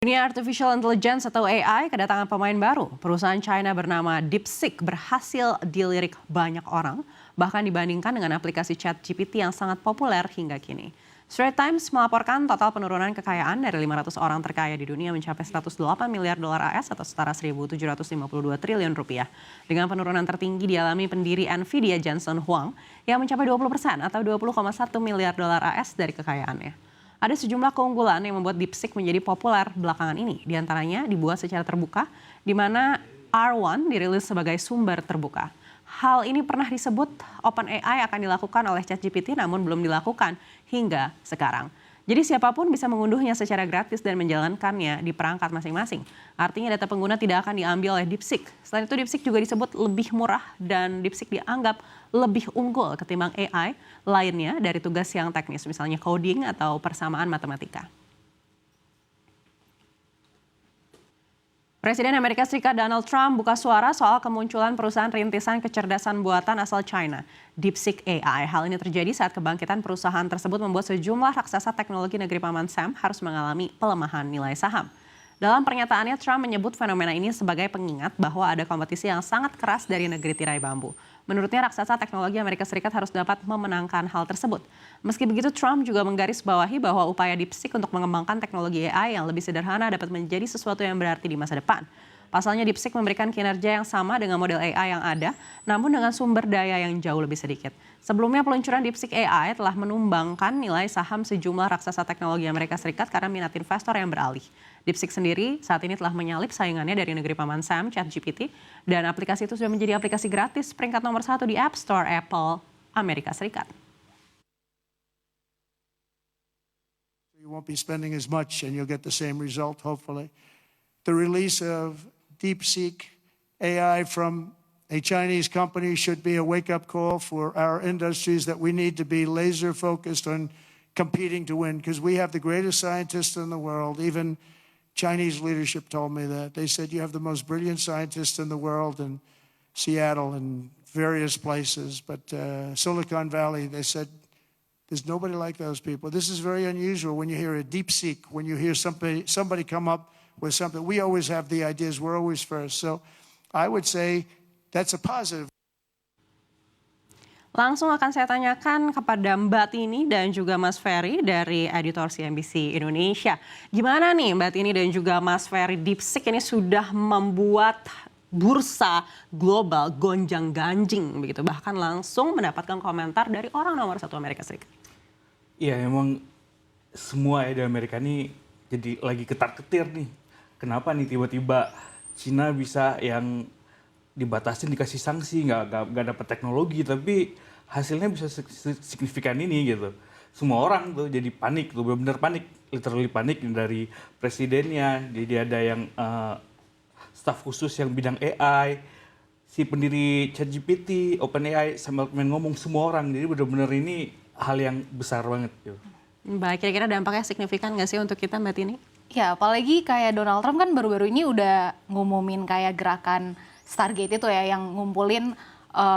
Dunia Artificial Intelligence atau AI kedatangan pemain baru. Perusahaan China bernama DeepSeek berhasil dilirik banyak orang, bahkan dibandingkan dengan aplikasi ChatGPT yang sangat populer hingga kini. Straits Times melaporkan total penurunan kekayaan dari 500 orang terkaya di dunia mencapai 108 miliar dolar AS atau setara 1.752 triliun rupiah. Dengan penurunan tertinggi dialami pendiri Nvidia Jensen Huang yang mencapai 20% atau 20,1 miliar dolar AS dari kekayaannya. Ada sejumlah keunggulan yang membuat DeepSeek menjadi populer belakangan ini. Di antaranya dibuat secara terbuka, di mana R1 dirilis sebagai sumber terbuka. Hal ini pernah disebut OpenAI akan dilakukan oleh ChatGPT namun belum dilakukan hingga sekarang. Jadi siapapun bisa mengunduhnya secara gratis dan menjalankannya di perangkat masing-masing. Artinya data pengguna tidak akan diambil oleh DeepSeek. Selain itu DeepSeek juga disebut lebih murah dan DeepSeek dianggap lebih unggul ketimbang AI lainnya dari tugas yang teknis, misalnya coding atau persamaan matematika. Presiden Amerika Serikat Donald Trump buka suara soal kemunculan perusahaan rintisan kecerdasan buatan asal China, DeepSeek AI. Hal ini terjadi saat kebangkitan perusahaan tersebut membuat sejumlah raksasa teknologi negeri Paman Sam harus mengalami pelemahan nilai saham. Dalam pernyataannya, Trump menyebut fenomena ini sebagai pengingat bahwa ada kompetisi yang sangat keras dari negeri tirai bambu. Menurutnya, raksasa teknologi Amerika Serikat harus dapat memenangkan hal tersebut. Meski begitu, Trump juga menggarisbawahi bahwa upaya DeepSeek untuk mengembangkan teknologi AI yang lebih sederhana dapat menjadi sesuatu yang berarti di masa depan. Pasalnya, DeepSeek memberikan kinerja yang sama dengan model AI yang ada, namun dengan sumber daya yang jauh lebih sedikit. Sebelumnya, peluncuran DeepSeek AI telah menumbangkan nilai saham sejumlah raksasa teknologi Amerika Serikat karena minat investor yang beralih. DeepSeek sendiri saat ini telah menyalip saingannya dari negeri Paman Sam, ChatGPT, dan aplikasi itu sudah menjadi aplikasi gratis peringkat nomor 1 di App Store Apple, Amerika Serikat. You won't be spending as much and you'll get the same result, hopefully. The release of DeepSeek AI from a Chinese company should be a wake-up call for our industries that we need to be laser-focused on competing to win because we have the greatest scientists in the world. Even Chinese leadership told me that. They said you have the most brilliant scientists in the world in Seattle and various places. But Silicon Valley, they said, there's nobody like those people. This is very unusual when you hear a DeepSeek, when you hear somebody come up with something. We always have the ideas. We're always first. So I would say that's a positive. Langsung akan saya tanyakan kepada Mbak Tini dan juga Mas Ferry dari editor CNBC Indonesia. Gimana nih Mbak Tini dan juga Mas Ferry, DeepSeek ini sudah membuat bursa global gonjang-ganjing begitu, bahkan langsung mendapatkan komentar dari orang nomor 1 Amerika Serikat. Iya, emang semua di Amerika ini jadi lagi ketar-ketir nih. Kenapa nih tiba-tiba Cina bisa yang dibatasin, dikasih sanksi, nggak dapat teknologi, tapi hasilnya bisa signifikan ini gitu. Semua orang tuh jadi panik tuh, benar-benar panik, literally panik dari presidennya. Jadi ada yang staf khusus yang bidang AI, si pendiri ChatGPT, OpenAI, sambil ngomong semua orang. Jadi benar-benar ini hal yang besar banget gitu. Baik, kira-kira dampaknya signifikan nggak sih untuk kita Mbak Tini? Ya, apalagi kayak Donald Trump kan baru-baru ini udah ngumumin kayak gerakan Stargate itu ya, yang ngumpulin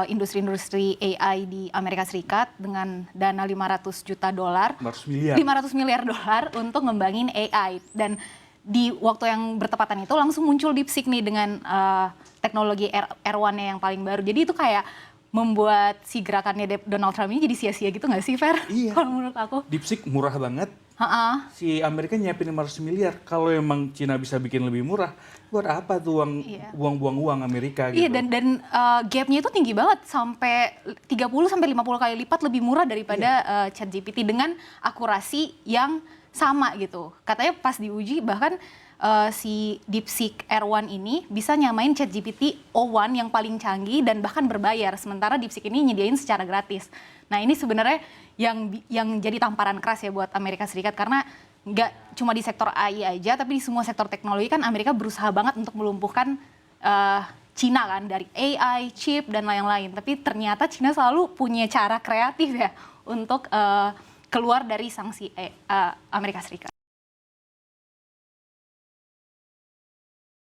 industri-industri AI di Amerika Serikat dengan dana 500 juta dolar, 500 miliar dolar untuk ngembangin AI. Dan di waktu yang bertepatan itu langsung muncul DeepSeek nih dengan teknologi R1-nya yang paling baru. Jadi itu kayak membuat si gerakannya Donald Trump ini jadi sia-sia gitu nggak sih, Fer? Iya. Kalau menurut aku. DeepSeek murah banget. Si Amerika nyiapin 500 miliar. Kalau emang Cina bisa bikin lebih murah, buat apa tuh buang-buang uang Amerika gitu. Iya, dan gapnya itu tinggi banget, sampai 30-50 kali lipat lebih murah daripada ChatGPT dengan akurasi yang sama gitu. Katanya pas diuji bahkan si DeepSeek R1 ini bisa nyamain ChatGPT O1 yang paling canggih dan bahkan berbayar. Sementara DeepSeek ini nyediain secara gratis. Nah ini sebenarnya yang jadi tamparan keras ya buat Amerika Serikat, karena nggak cuma di sektor AI aja, tapi di semua sektor teknologi kan Amerika berusaha banget untuk melumpuhkan Cina kan, dari AI, chip, dan lain-lain. Tapi ternyata Cina selalu punya cara kreatif ya untuk keluar dari sanksi Amerika Serikat.